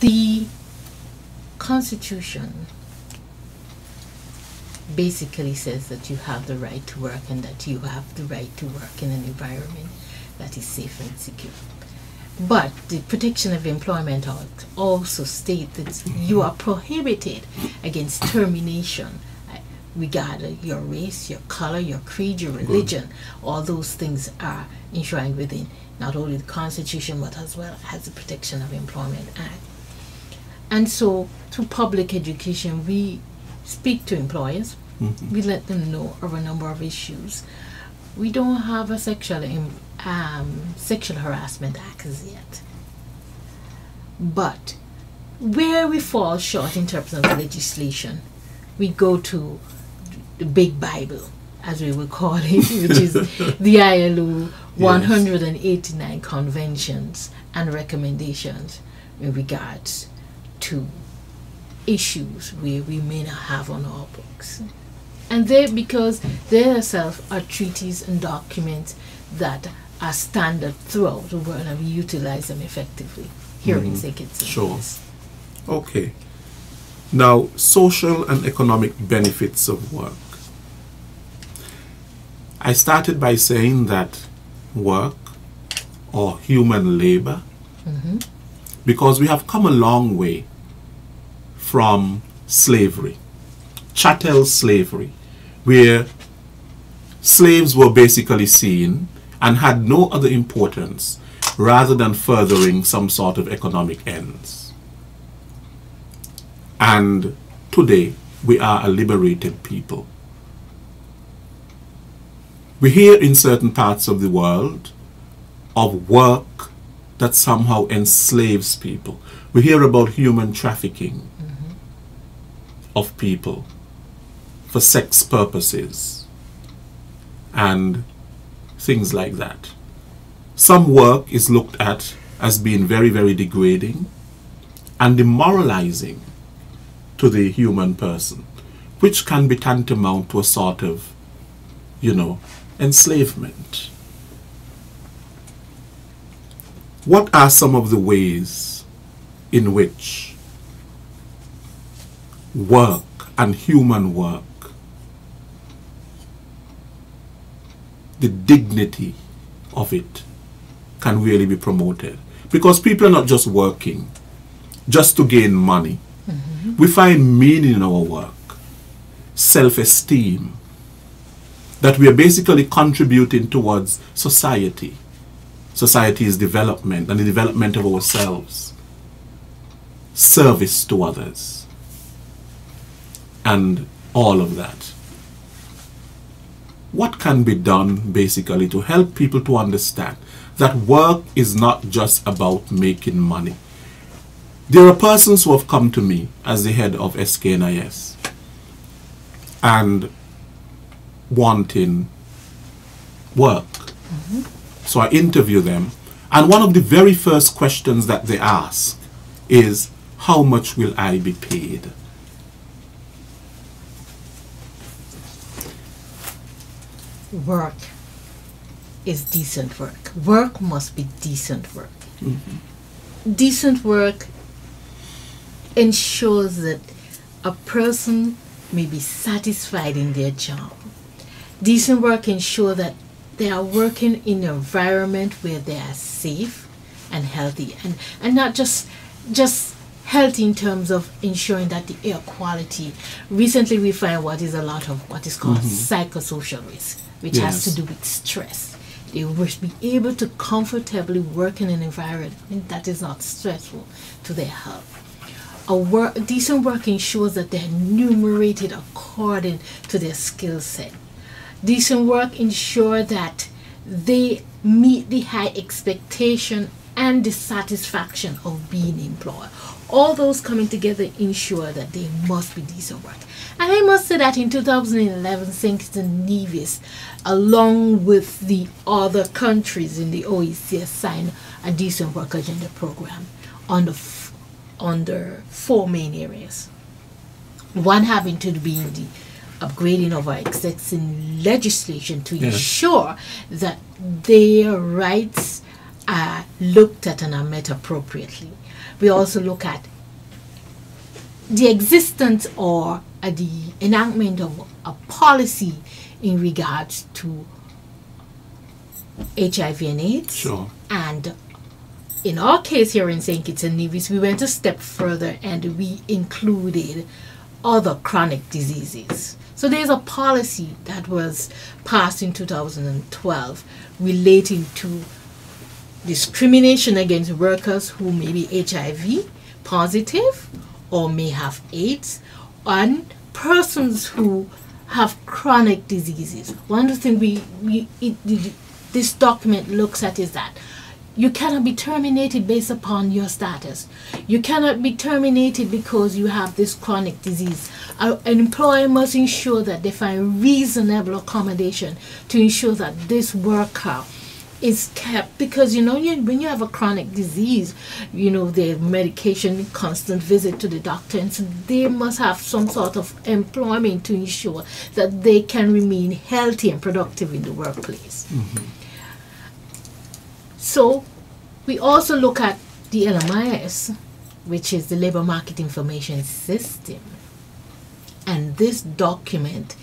the Constitution basically says that you have the right to work and that you have the right to work in an environment that is safe and secure. But the Protection of Employment Act also states that you are prohibited against termination regarding your race, your color, your creed, your religion. All those things are enshrined within not only the Constitution but as well as the Protection of Employment Act. And so through public education we speak to employers. We let them know of a number of issues. We don't have a sexual harassment act as yet. But where we fall short in terms of legislation, we go to the big Bible, as we will call it, which is the ILO 189 conventions and recommendations in regards to issues where we may not have on our books. And because they themselves are treaties and documents that are standard throughout the world, and we utilize them effectively here in St. Kitts. Sure. Okay. Now, social and economic benefits of work. I started by saying that work or human labor, because we have come a long way from slavery, chattel slavery, where slaves were basically seen and had no other importance rather than furthering some sort of economic ends. And today we are a liberated people. We hear in certain parts of the world of work that somehow enslaves people. We hear about human trafficking of people for sex purposes and things like that. Some work is looked at as being very, very degrading and demoralizing to the human person, which can be tantamount to a sort of, enslavement. What are some of the ways in which work and human work, the dignity of it, can really be promoted? Because people are not just working just to gain money. We find meaning in our work, self-esteem, that we are basically contributing towards society, society's development and the development of ourselves, service to others, and all of that. What can be done basically to help people to understand that work is not just about making money? There are persons who have come to me as the head of SKNIS and wanting work. So I interview them, and one of the very first questions that they ask is, how much will I be paid? Work is decent work. Work must be decent work. Decent work ensures that a person may be satisfied in their job. Decent work ensures that they are working in an environment where they are safe and healthy, and not just healthy in terms of ensuring that the air quality. Recently we find what is a lot of what is called psychosocial risk, which has to do with stress. They will be able to comfortably work in an environment that is not stressful to their health. Decent work ensures that they are enumerated according to their skill set. Decent work ensures that they meet the high expectation and the satisfaction of being employed. All those coming together ensure that they must be decent work. And I must say that in 2011, St. Kitts and Nevis, along with the other countries in the OECD, signed a decent work agenda program under 4 main areas. One having to be in the upgrading of our existing legislation to ensure that their rights are looked at and are met appropriately. We also look at the existence or the enactment of a policy in regards to HIV and AIDS. Sure. And in our case here in St. Kitts and Nevis, we went a step further and we included other chronic diseases. So there's a policy that was passed in 2012 relating to discrimination against workers who may be HIV positive or may have AIDS, and persons who have chronic diseases. One of the things this document looks at is that you cannot be terminated based upon your status. You cannot be terminated because you have this chronic disease. An employer must ensure that they find reasonable accommodation to ensure that this worker is kept, because when you have a chronic disease, the medication, constant visit to the doctor, and so they must have some sort of employment to ensure that they can remain healthy and productive in the workplace. So we also look at the LMIS, which is the Labor Market Information System. And this document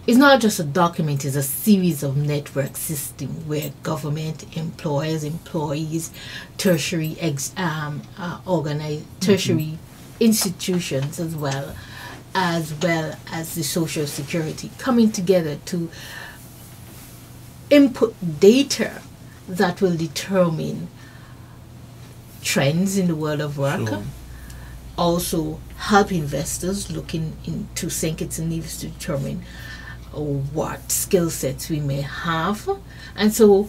is not just a document, it's a series of network systems where government, employers, employees, tertiary tertiary institutions as well as the Social Security coming together to input data that will determine trends in the world of work. Sure. Also help investors looking into St. Kitts and Nevis to determine what skill sets we may have. And so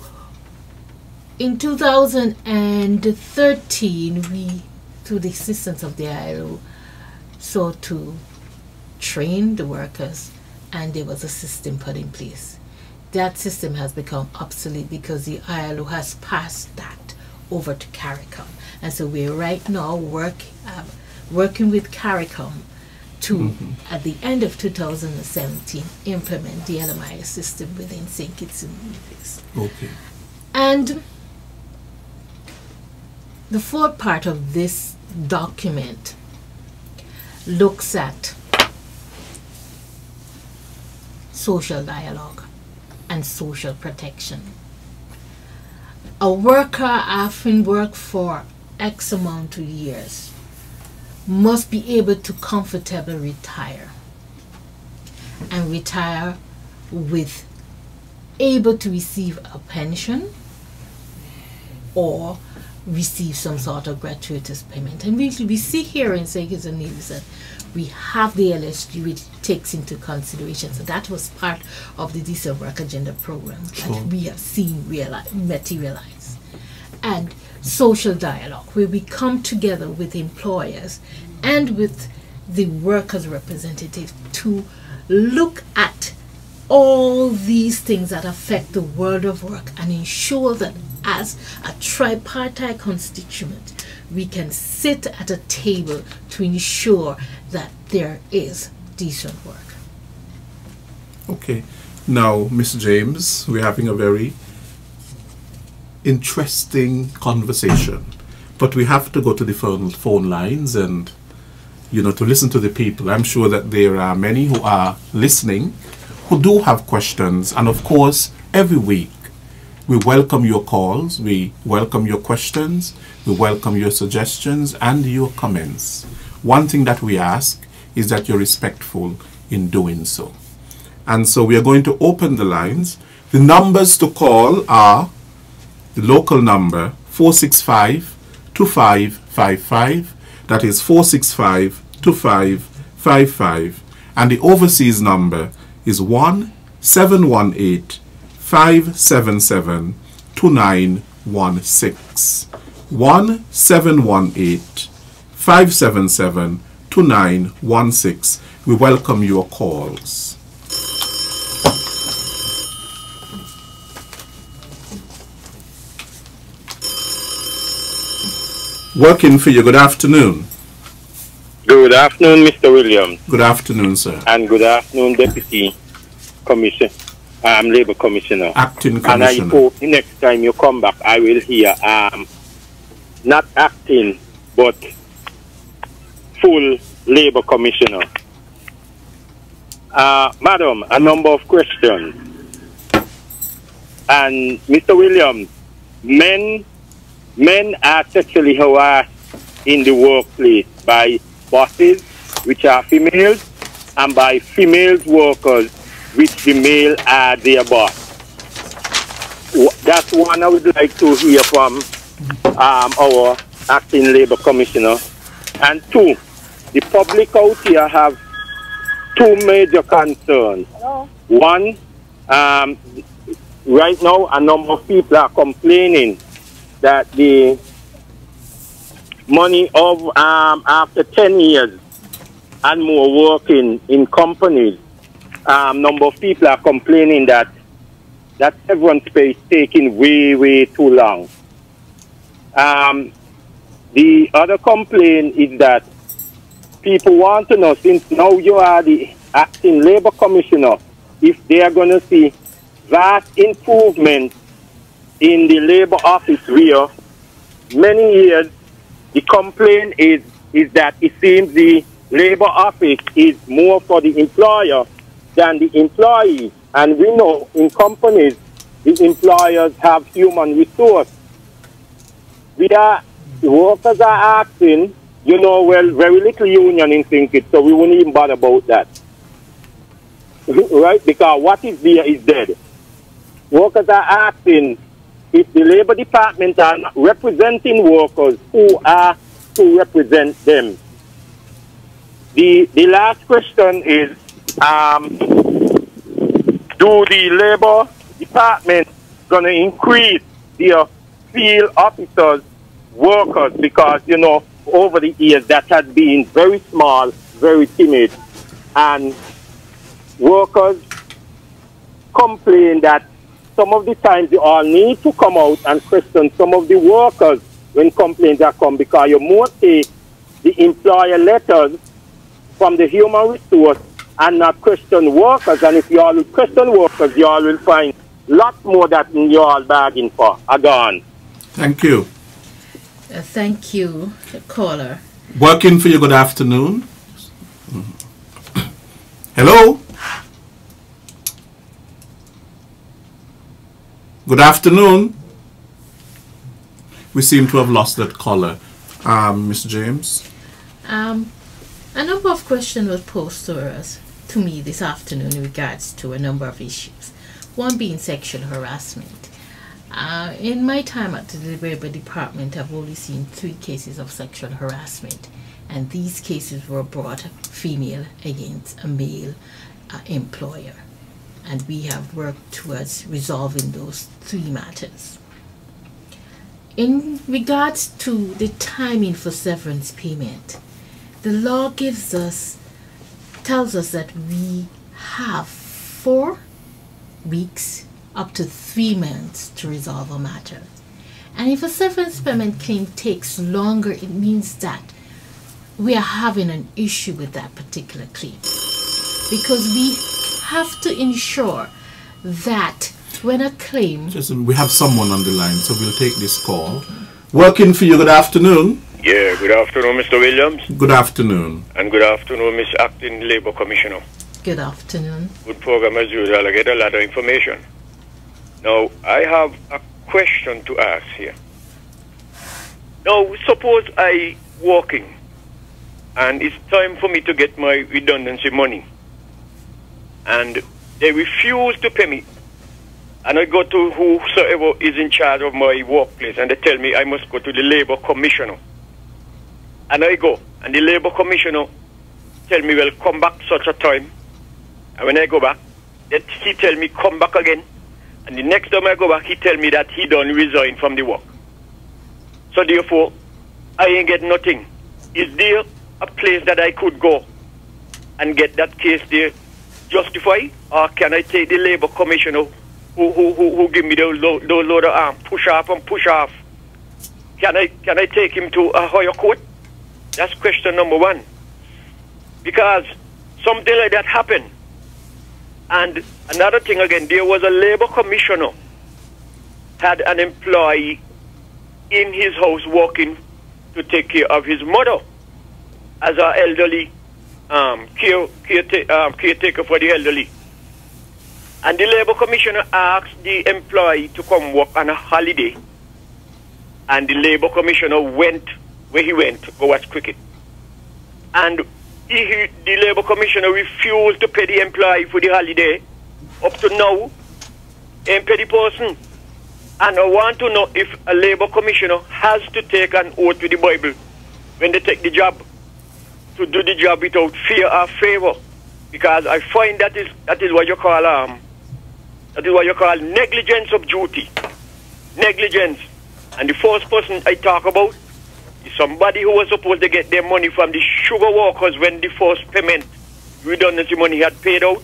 in 2013 we, through the assistance of the ILO, sought to train the workers, and there was a system put in place. That system has become obsolete because the ILO has passed that over to CARICOM. And so we're right now working with CARICOM to, at the end of 2017, implement the LMIS system within St. Kitts and Nevis. Okay. And the fourth part of this document looks at social dialogue and social protection. A worker often worked for X amount of years must be able to comfortably retire, and retire with able to receive a pension or receive some sort of gratuitous payment. And we see here in St. Kitts and Nevis that we have the LSG, which takes into consideration. So that was part of the Decent Work Agenda program that we have seen materialize. And social dialogue, where we come together with employers and with the workers' representatives to look at all these things that affect the world of work and ensure that as a tripartite constituent we can sit at a table to ensure that there is decent work. Okay. Now, Ms. James, we're having a very interesting conversation, but we have to go to the phone lines and to listen to the people. I'm sure that there are many who are listening who do have questions, and of course every week we welcome your calls, we welcome your questions, we welcome your suggestions and your comments. One thing that we ask is that you're respectful in doing so. And so we are going to open the lines. The numbers to call are the local number 465-2555, that is 465-2555, and the overseas number is 1-718-577-2916. 1-718-577-2916. We welcome your calls. Working for you. Good afternoon. Good afternoon, Mr. Williams. Good afternoon, sir. And good afternoon, Deputy Commissioner. Labour Commissioner. Acting And I Commissioner. hope the next time you come back, I will hear not acting, but full Labour Commissioner. Madam, a number of questions. And Mr. Williams, men are sexually harassed in the workplace by bosses, which are females, and by females workers, which the male are their boss. That's one I would like to hear from our acting Labour Commissioner. And two, the public out here have two major concerns. Hello? One, right now a number of people are complaining that the money of after 10 years and more working in companies, number of people are complaining that severance pay is taking way too long. The other complaint is that people want to know, since now you are the acting Labour Commissioner, if they are going to see vast improvement in the Labour office where many years the complaint is that it seems the Labour office is more for the employer than the employee. And we know in companies, the employers have human resource. The workers are asking, well, very little union in Thinkit, so we won't even bother about that. Right? Because what is there is dead. Workers are asking if the Labour Department are not representing workers, who are to represent them. The last question is, do the Labour Department going to increase their field officers, workers, because, over the years that has been very small, very timid, and workers complain that some of the times you all need to come out and question some of the workers when complaints are come, because you more take the employer letters from the human resource and not question workers. And if you all will question workers, you all will find lots more that you all bargain for are gone. Thank you. Thank you, caller. Working for you, good afternoon. Hello? Good afternoon. We seem to have lost that caller. Mr. James? A number of questions were posed to me this afternoon in regards to a number of issues. One being sexual harassment. In my time at the Labour Department, I've only seen 3 cases of sexual harassment, and these cases were brought female against a male employer, and we have worked towards resolving those 3 matters. In regards to the timing for severance payment, the law tells us that we have 4 weeks up to 3 months to resolve a matter. And if a severance payment claim takes longer, it means that we are having an issue with that particular claim, because we have to ensure that when a claim... We have someone on the line, so we'll take this call. Okay. Working for you, good afternoon. Yeah, good afternoon, Mr. Williams. Good afternoon. And good afternoon, Miss Acting Labour Commissioner. Good afternoon. Good program as usual. I get a lot of information. Now, I have a question to ask here. Now, suppose I working and it's time for me to get my redundancy money, and they refuse to pay me, and I go to whosoever is in charge of my workplace, and they tell me I must go to the Labour Commissioner. And I go, and the Labour Commissioner tell me, well, come back such a time. And when I go back, he tell me, come back again. And the next time I go back, he tell me that he done resign from the work. So therefore, I ain't get nothing. Is there a place that I could go and get that case there justified? Or can I take the Labour Commissioner who give me those load of arm, push off and push off? Can I take him to a higher court? That's question number 1. because something like that happened. And another thing again, there was a labor commissioner had an employee in his house working to take care of his mother as an elderly caretaker for the elderly. And the labor commissioner asked the employee to come work on a holiday. And the labor commissioner went where he went to go watch cricket. And the labor commissioner refused to pay the employee for the holiday. Up to now, ain't pay the person. And I want to know if a labor commissioner has to take an oath with the Bible when they take the job, to do the job without fear or favor. Because I find that is what you call negligence of duty. Negligence. And the first person I talk about is somebody who was supposed to get their money from the sugar workers when the first payment, redundancy money had paid out.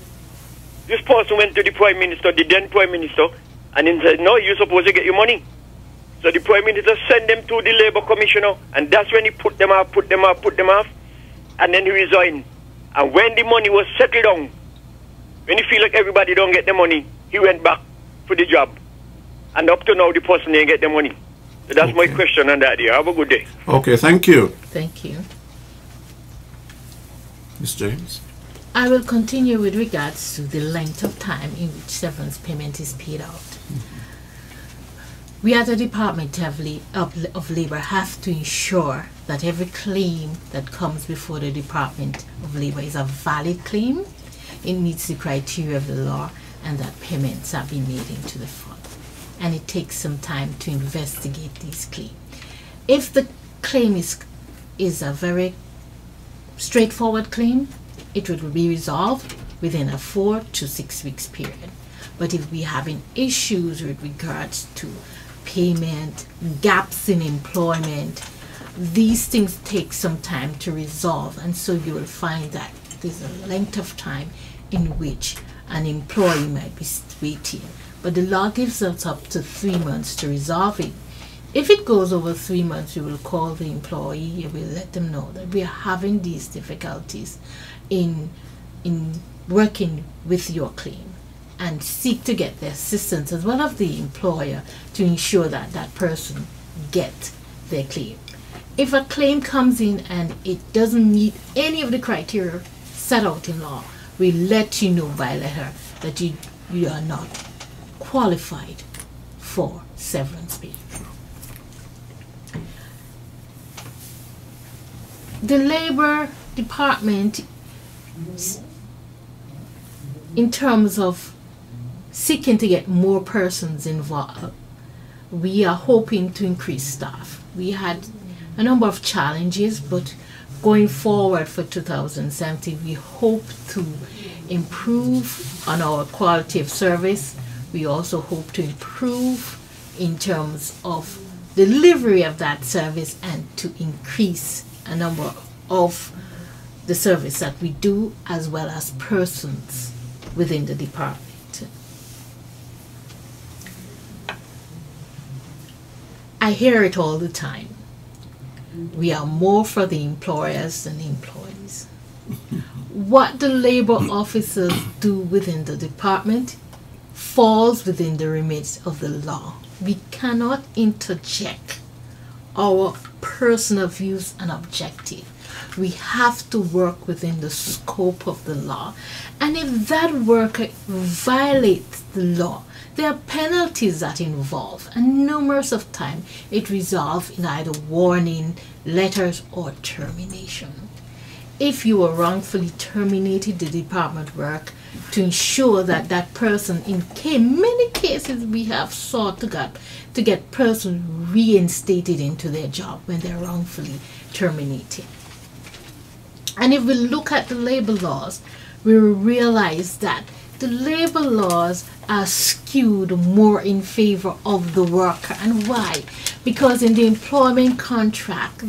This person went to the Prime Minister, the then Prime Minister, and he said, no, you're supposed to get your money. So the Prime Minister sent them to the Labor Commissioner, and that's when he put them off, and then he resigned. And when the money was settled down, when he feel like everybody don't get the money, he went back for the job. And up to now, the person didn't get the money. So that's my question on that. Have a good day. Okay, thank you. Thank you. Ms. James? I will continue with regards to the length of time in which severance payment is paid out. We at the Department of Labor have to ensure that every claim that comes before the Department of Labor is a valid claim, it meets the criteria of the law, and that payments are being made into the fund. And it takes some time to investigate these claims. If the claim is a very straightforward claim, it will be resolved within a 4 to 6 weeks period. But if we're having issues with regards to payment, gaps in employment, these things take some time to resolve, and so you will find that there's a length of time in which an employee might be waiting. But the law gives us up to 3 months to resolve it. If it goes over 3 months, we will call the employee and we'll let them know that we are having these difficulties in working with your claim, and seek to get the assistance as well of the employer to ensure that that person get their claim. If a claim comes in and it doesn't meet any of the criteria set out in law, we let you know by letter that you are not qualified for severance pay. The Labor Department, in terms of seeking to get more persons involved, we are hoping to increase staff. We had a number of challenges, but going forward for 2017, we hope to improve on our quality of service. We also hope to improve in terms of delivery of that service and to increase a number of the service that we do, as well as persons within the department. I hear it all the time. We are more for the employers than the employees. What the labor officers do within the department falls within the remit of the law. We cannot interject our personal views and objective. We have to work within the scope of the law. And if that worker violates the law, there are penalties that involve, and numerous of times it resolves in either warning, letters, or termination. If you were wrongfully terminated, the department work to ensure that that person, in many cases we have sought to get persons reinstated into their job when they're wrongfully terminated. And if we look at the labor laws, we will realize that the labor laws are skewed more in favor of the worker. And why? Because in the employment contract,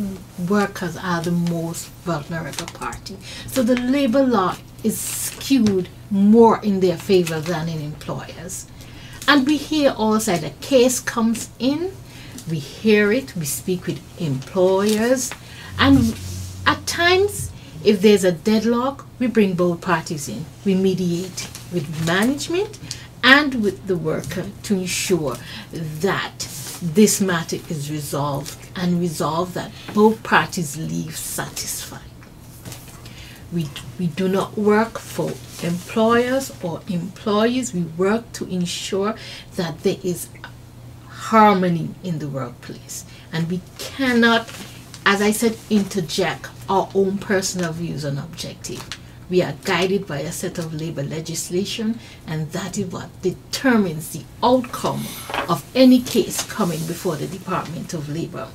workers are the most vulnerable party. So the labor law is skewed more in their favor than in employers. And we hear also the case comes in, we hear it, we speak with employers, and at times If there's a deadlock, we bring both parties in. We mediate with management and with the worker to ensure that this matter is resolved and resolve that both parties leave satisfied. We do not work for employers or employees. We work to ensure that there is harmony in the workplace. And we cannot, as I said, interject our own personal views and objective. We are guided by a set of labor legislation, and that is what determines the outcome of any case coming before the Department of Labor.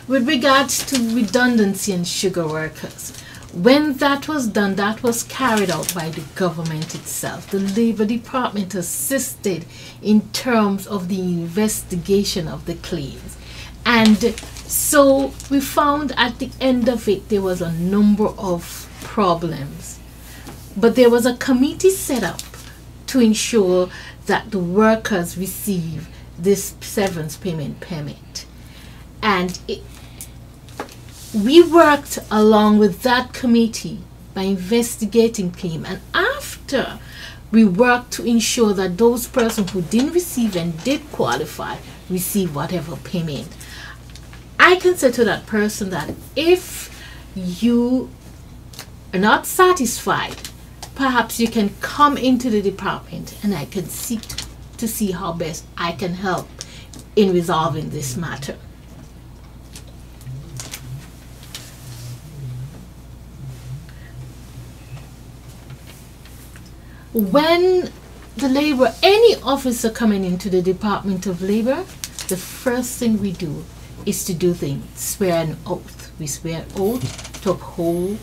With regards to redundancy and sugar workers, when that was done, that was carried out by the government itself. The Labor Department assisted in terms of the investigation of the claims. And so we found at the end of it, there was a number of problems. But there was a committee set up to ensure that the workers receive this severance payment permit. And we worked along with that committee by investigating claim, and after we worked to ensure that those persons who didn't receive and did qualify receive whatever payment. I can say to that person that if you are not satisfied, perhaps you can come into the department and I can seek to see how best I can help in resolving this matter. When the labor, any officer coming into the Department of Labor, the first thing we do is to do things, swear an oath. We swear an oath to uphold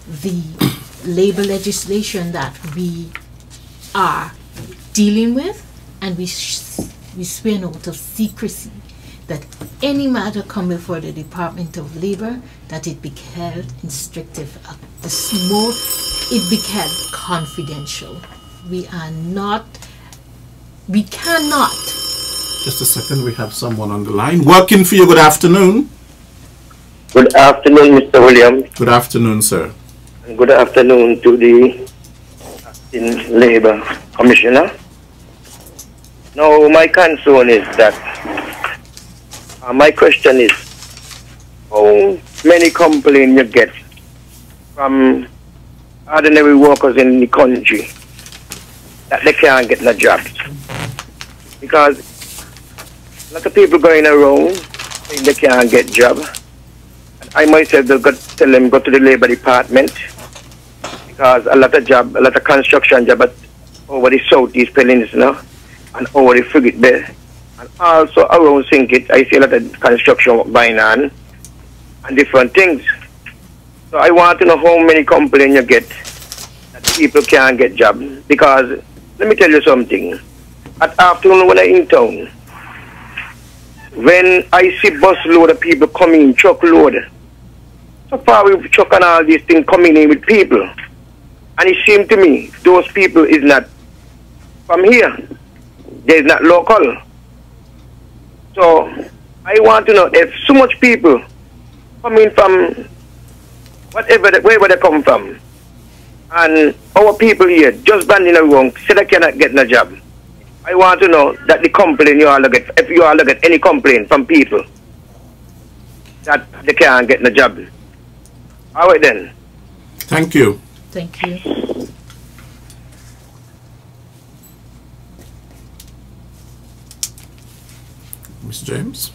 the labor legislation that we are dealing with, and we swear an oath of secrecy, that any matter come before the Department of Labor, that it be held in strictive, it be held confidential. We cannot. Just a second, we have someone on the line. Working for you, good afternoon. Good afternoon, Mr. Williams. Good afternoon, sir. And good afternoon to the Acting Labour Commissioner. Now, my concern is that, my question is, how many complaints you get from ordinary workers in the country that they can't get no jobs? Because a lot of people going around saying they can't get job. And I myself have got to tell them go to the Labor Department, because a lot of construction job over the Southeast Peninsula and over the Frigate Bay, and also around Sinkit, I see a lot of construction work going on and different things. So I want to know how many complaints you get that people can't get job. Because let me tell you something. At afternoon when I'm in town, when I see bus load of people coming, truck load, so far with truck and all these things coming in with people, and it seems to me those people is not from here. They're not local. So I want to know if so much people coming from wherever they come from, and our people here just banding around, say they cannot get no job. I want to know that the complaint you all get, if you all get any complaint from people that they can't get no job. All right then. Thank you. Thank you. Mr. James.